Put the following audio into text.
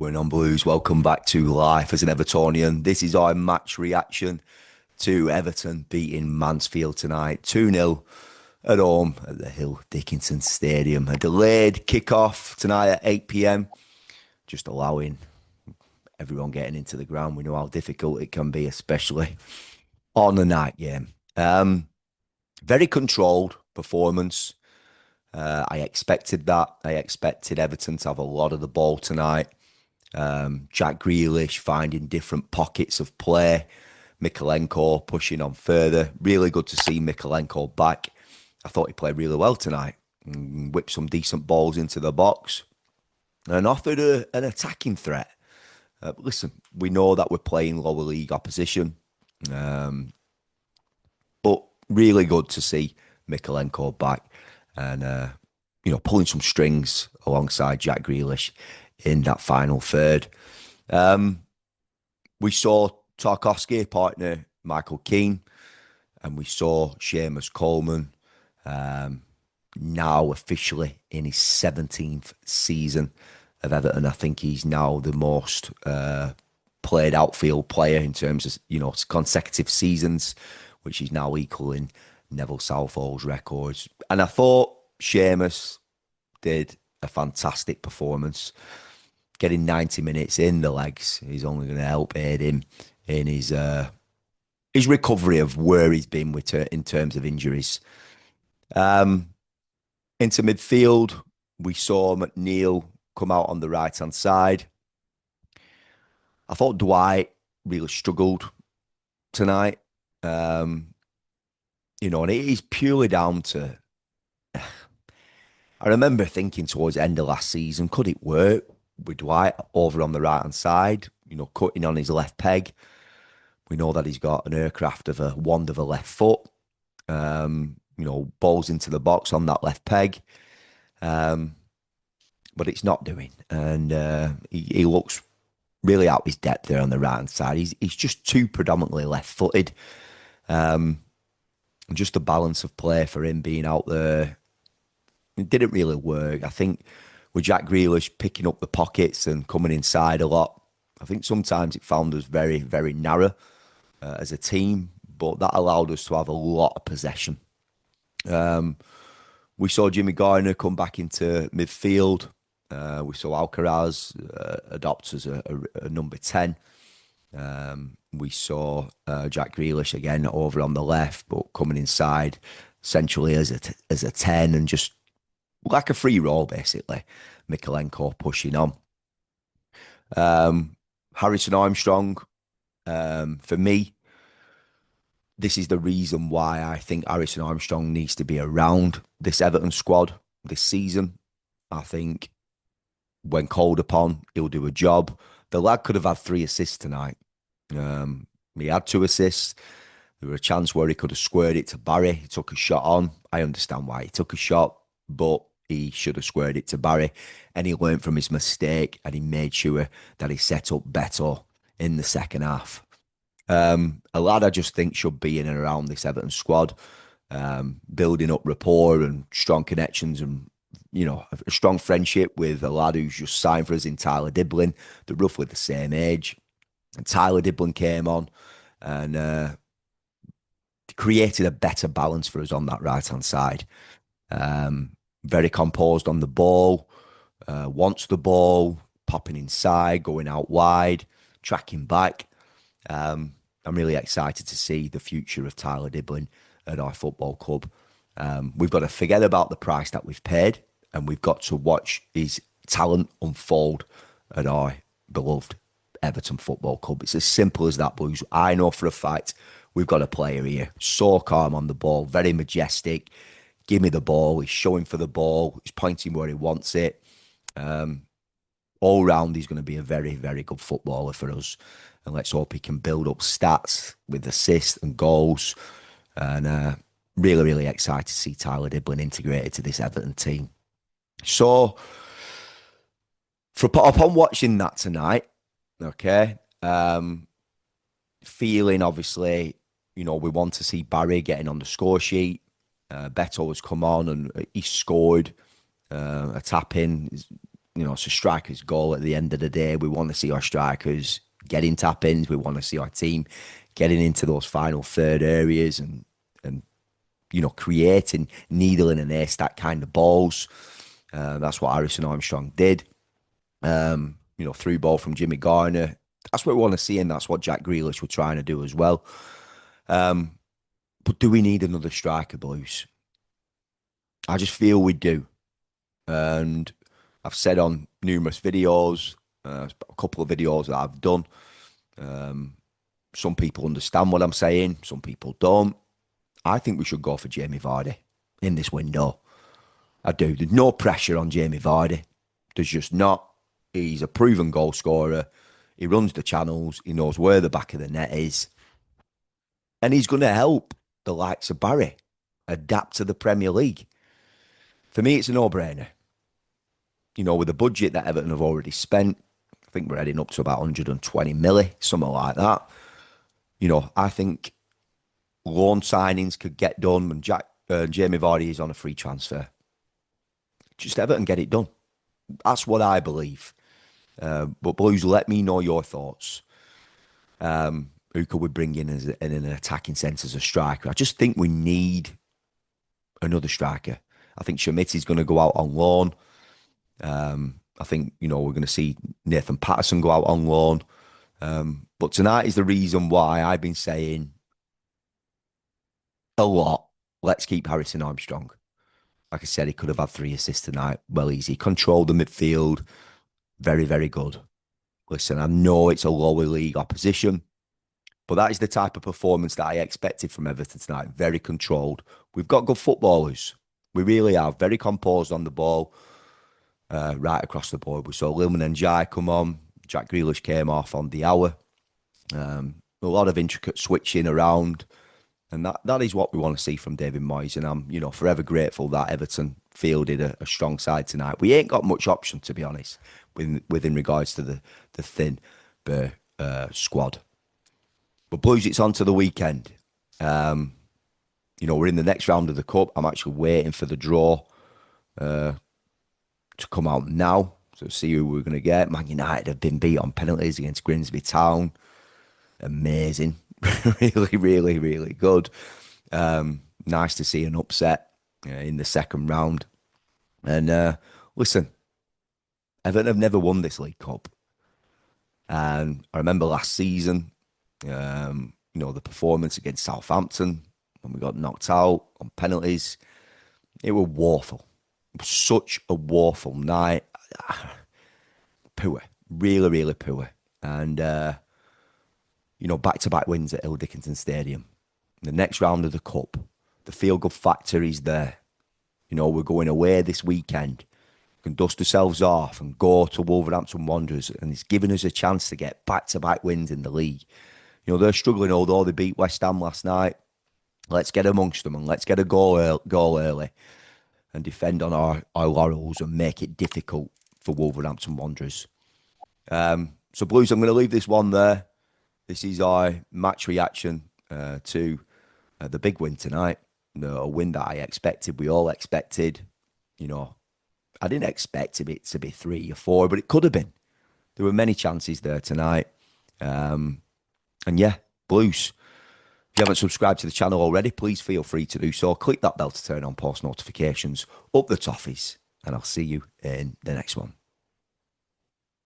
We're on Blues. Welcome back to Life as an Evertonian. This is our match reaction to Everton beating Mansfield tonight, 2-0 at home at the Hill Dickinson Stadium. A delayed kickoff tonight at 8 p.m, just allowing everyone getting into the ground. We know how difficult it can be, especially on a night game. Very controlled performance. I expected that. I expected Everton to have a lot of the ball tonight. Jack Grealish finding different pockets of play. Mykolenko pushing on further. Really good to see Mykolenko back. I thought he played really well tonight. Whipped some decent balls into the box and offered an attacking threat. Listen, we know that we're playing lower league opposition, but really good to see Mykolenko back and pulling some strings alongside Jack Grealish in that final third. We saw Tarkowski partner Michael Keane, and we saw Seamus Coleman now officially in his 17th season of Everton. I think he's now the most played outfield player in terms of consecutive seasons, which is now equaling Neville Southall's records. And I thought Seamus did a fantastic performance. Getting 90 minutes in the legs is only going to help aid him in his recovery of where he's been in terms of injuries. Into midfield, we saw McNeil come out on the right-hand side. I thought Dwight really struggled tonight. And it is purely down to... I remember thinking towards the end of last season, could it work with Dwight over on the right-hand side, cutting on his left peg? We know that he's got an aircraft of a wand of a left foot. Balls into the box on that left peg. But it's not doing. And he looks really out of his depth there on the right-hand side. He's just too predominantly left-footed. Just the balance of play for him being out there, it didn't really work. I think with Jack Grealish picking up the pockets and coming inside a lot, I think sometimes it found us very, very narrow as a team, but that allowed us to have a lot of possession. We saw Jimmy Garner come back into midfield. We saw Alcaraz adopt as a number 10. We saw Jack Grealish again over on the left, but coming inside essentially as a 10 and just like a free roll, basically. Mykolenko pushing on. Harrison Armstrong, for me, this is the reason why I think Harrison Armstrong needs to be around this Everton squad this season. I think when called upon, he'll do a job. The lad could have had 3 assists tonight. He had 2 assists. There was a chance where he could have squared it to Barry. He took a shot on. I understand why he took a shot, but he should have squared it to Barry. And he learned from his mistake and he made sure that he set up better in the second half. A lad I just think should be in and around this Everton squad, building up rapport and strong connections and, a strong friendship with a lad who's just signed for us in Tyler Diblin. They're roughly the same age. And Tyler Diblin came on and created a better balance for us on that right-hand side. Very composed on the ball, wants the ball, popping inside, going out wide, tracking back. I'm really excited to see the future of Tyler Diblin at our football club. We've got to forget about the price that we've paid, and we've got to watch his talent unfold at our beloved Everton Football Club. It's as simple as that, Blues. I know for a fact we've got a player here, so calm on the ball, very majestic. Give me the ball. He's showing for the ball. He's pointing where he wants it. All round, he's going to be a very, very good footballer for us. And let's hope he can build up stats with assists and goals. And really, really excited to see Tyler Diblin integrated to this Everton team. So, upon watching that tonight, okay, feeling obviously, we want to see Barry getting on the score sheet. Beto has come on and he scored a tap in. it's a striker's goal at the end of the day. We want to see our strikers getting tap-ins. We want to see our team getting into those final third areas and creating needle in an haystack kind of balls. That's what Harrison Armstrong did. Through ball from Jimmy Garner. That's what we want to see, and that's what Jack Grealish were trying to do as well. But do we need another striker, Blues? I just feel we do. And I've said on numerous videos, a couple of videos that I've done, some people understand what I'm saying, some people don't. I think we should go for Jamie Vardy in this window. I do. There's no pressure on Jamie Vardy. There's just not. He's a proven goal scorer. He runs the channels. He knows where the back of the net is. And he's going to help the likes of Barry adapt to the Premier League. For me, it's a no-brainer. With the budget that Everton have already spent, I think we're heading up to about 120 milli, something like that. I think loan signings could get done when Jamie Vardy is on a free transfer. Just Everton get it done. That's what I believe. But Blues, let me know your thoughts. Who could we bring in in an attacking sense as a striker? I just think we need another striker. I think Schmidt is going to go out on loan. I think, we're going to see Nathan Patterson go out on loan. But tonight is the reason why I've been saying a lot. Let's keep Harrison Armstrong. Like I said, he could have had 3 assists tonight. Well, easy. Controlled the midfield. Very, very good. Listen, I know it's a lower league opposition, but that is the type of performance that I expected from Everton tonight. Very controlled. We've got good footballers. We really are. Very composed on the ball. Right across the board. We saw Lilman and Jai come on. Jack Grealish came off on the hour. A lot of intricate switching around. And that is what we want to see from David Moyes. And I'm, forever grateful that Everton fielded a strong side tonight. We ain't got much option, to be honest, within regards to the thin squad. But Blues, it's on to the weekend. We're in the next round of the Cup. I'm actually waiting for the draw to come out now. So see who we're going to get. Man United have been beat on penalties against Grimsby Town. Amazing. Really, really, really good. Nice to see an upset in the second round. And listen, Everton have never won this League Cup. And I remember last season, the performance against Southampton when we got knocked out on penalties. It was woeful. It was such a woeful night. Poor. Really, really poor. And, back-to-back wins at Hill Dickinson Stadium. The next round of the Cup, the feel-good factor is there. We're going away this weekend. We can dust ourselves off and go to Wolverhampton Wanderers, and it's giving us a chance to get back-to-back wins in the league. They're struggling, although they beat West Ham last night. Let's get amongst them and let's get a goal early and defend on our laurels and make it difficult for Wolverhampton Wanderers. So, Blues, I'm going to leave this one there. This is our match reaction to the big win tonight. A win that I expected. We all expected. I didn't expect it to be 3 or 4, but it could have been. There were many chances there tonight. And yeah, Blues. If you haven't subscribed to the channel already, please feel free to do so. Click that bell to turn on post notifications. Up the toffees. And I'll see you in the next one.